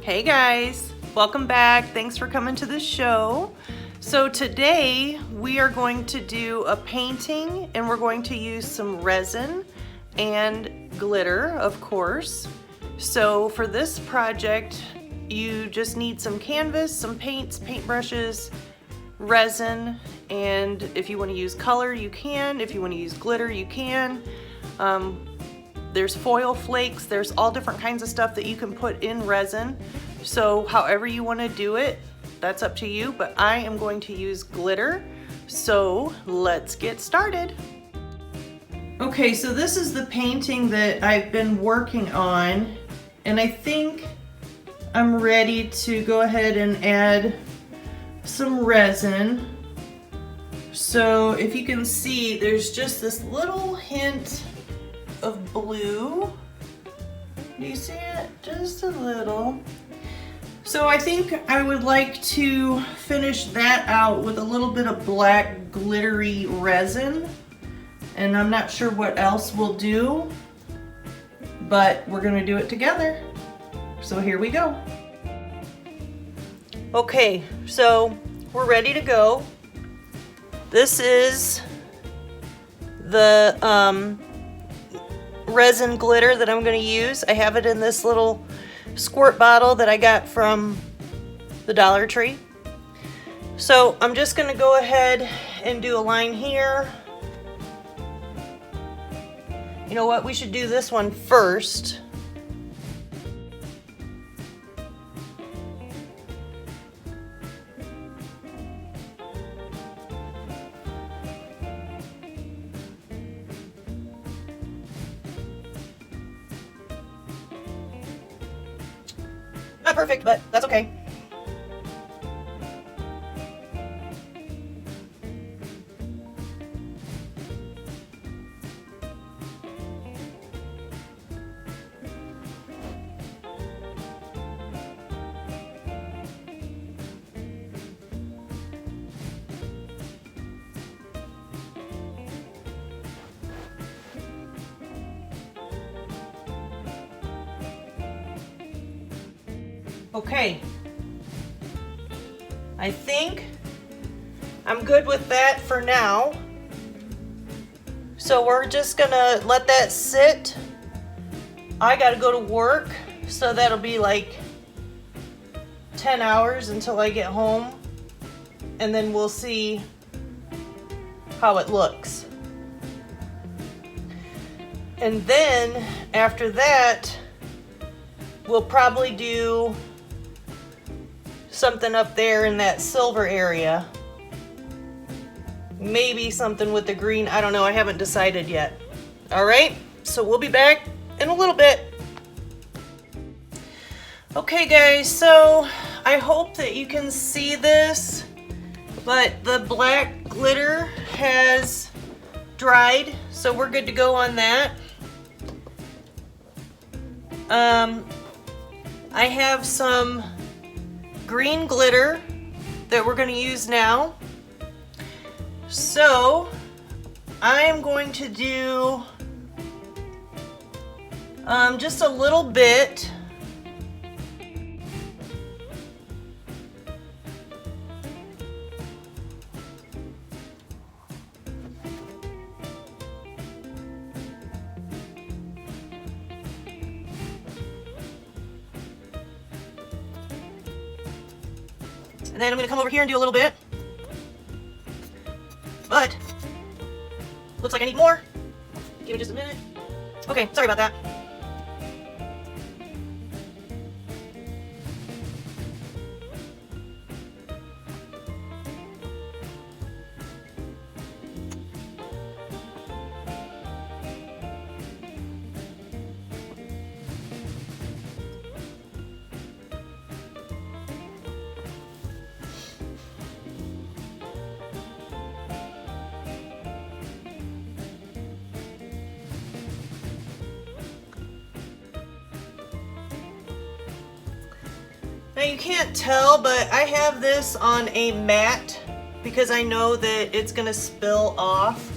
Hey guys, welcome back. Thanks for coming to the show. So today we are going to do a painting and we're going to use some resin and glitter, of course. So for this project, you just need some canvas, some paints, paintbrushes, resin, and if you want to use color, you can. If you want to use glitter, you can. There's foil flakes, there's all different kinds of stuff that you can put in resin. So however you want to do it, that's up to you, but I am going to use glitter. So let's get started. Okay, so this is the painting that I've been working on, and I think I'm ready to go ahead and add some resin. So if you can see, there's just this little hint of blue. Do you see it? Just a little. So I think I would like to finish that out with a little bit of black glittery resin. And I'm not sure what else we'll do, but we're gonna do it together. So here we go. Okay, so we're ready to go. This is the resin glitter that I'm going to use. I have it in this little squirt bottle that I got from the Dollar Tree. So I'm just going to go ahead and do a line here. You know what? We should do this one first. Not perfect, but that's okay. Okay, I think I'm good with that for now. So we're just gonna let that sit. I gotta go to work, so that'll be like 10 hours until I get home, and then we'll see how it looks. And then after that, we'll probably do something up there in that silver area. Maybe something with the green. I don't know. I haven't decided yet. All right. So we'll be back in a little bit. Okay, guys. So I hope that you can see this, but the black glitter has dried. So we're good to go on that. I have some green glitter that we're going to use now. So I am going to do just a little bit. And then I'm going to come over here and do a little bit. But looks like I need more. Give me just a minute. Okay, sorry about that. Now you can't tell, but I have this on a mat because I know that it's gonna spill off,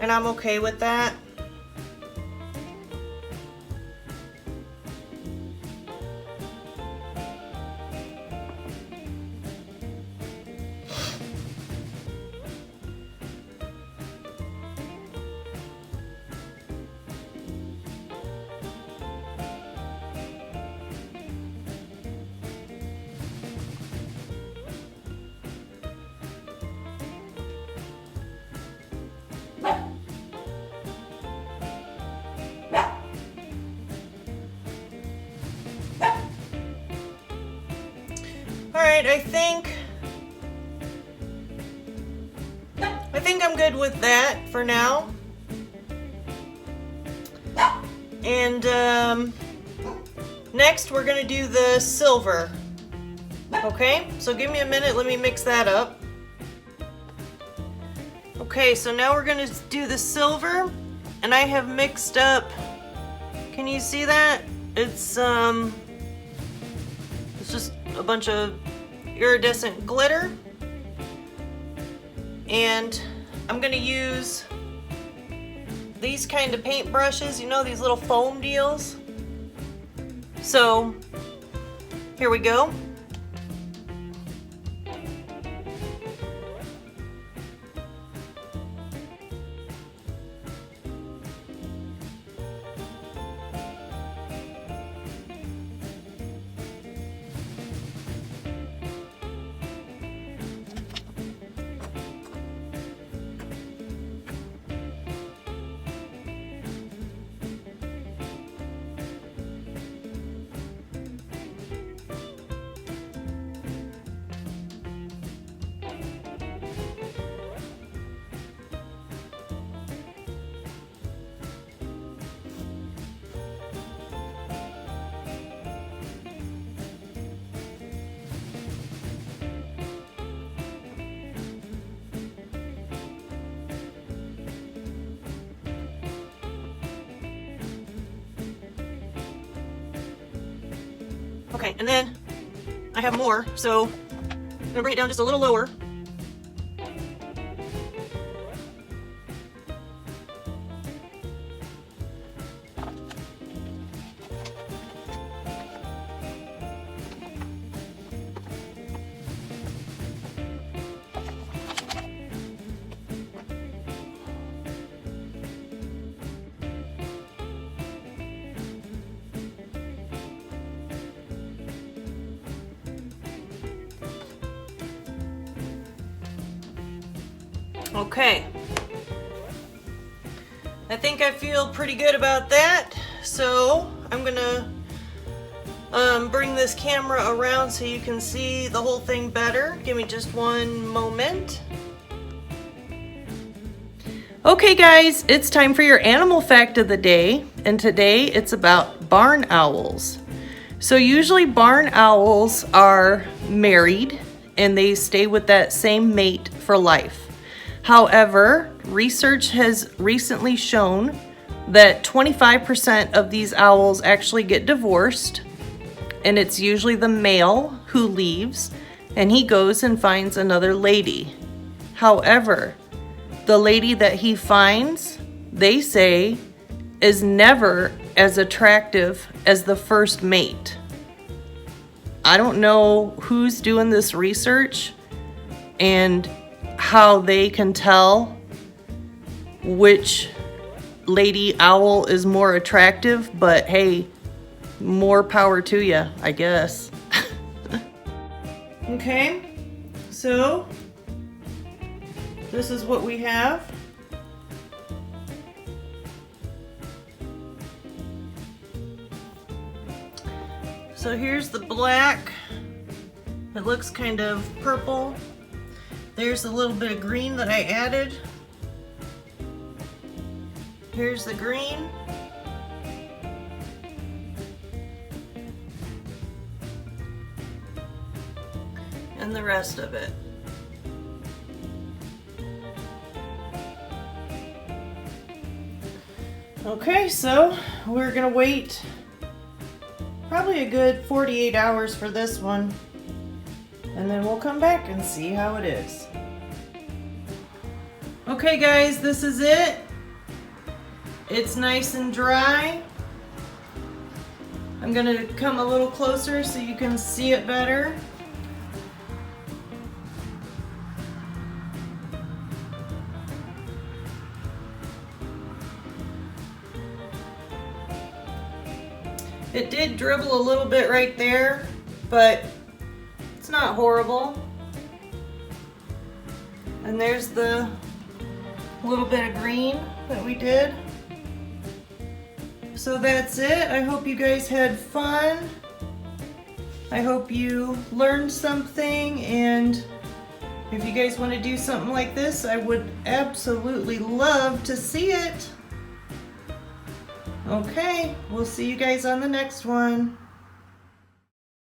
and I'm okay with that. right, I think I'm good with that for now. And next we're gonna do the silver. Okay, so give me a minute, let me mix that up. Okay, so now we're gonna do the silver, and I have mixed up, can you see that? It's just a bunch of iridescent glitter, and I'm gonna use these kind of paint brushes, you know, these little foam deals. So here we go. Okay, and then I have more, so I'm gonna bring it down just a little lower. Okay, I think I feel pretty good about that, so I'm gonna bring this camera around so you can see the whole thing better. Give me just one moment. Okay guys, it's time for your animal fact of the day, and today it's about barn owls. So usually barn owls are married and they stay with that same mate for life. However, research has recently shown that 25% of these owls actually get divorced, and it's usually the male who leaves and he goes and finds another lady. However, the lady that he finds, they say, is never as attractive as the first mate. I don't know who's doing this research and how they can tell which lady owl is more attractive, but hey, more power to you, I guess. Okay, so this is what we have. So here's the black. It looks kind of purple. There's a little bit of green that I added. Here's the green. And the rest of it. Okay, so we're gonna wait probably a good 48 hours for this one, and then we'll come back and see how it is. Okay guys, this is it. It's nice and dry. I'm gonna come a little closer so you can see it better. It did dribble a little bit right there, but it's not horrible. And there's the little bit of green that we did. So that's it. I hope you guys had fun. I hope you learned something, and if you guys want to do something like this, I would absolutely love to see it. Okay, we'll see you guys on the next one.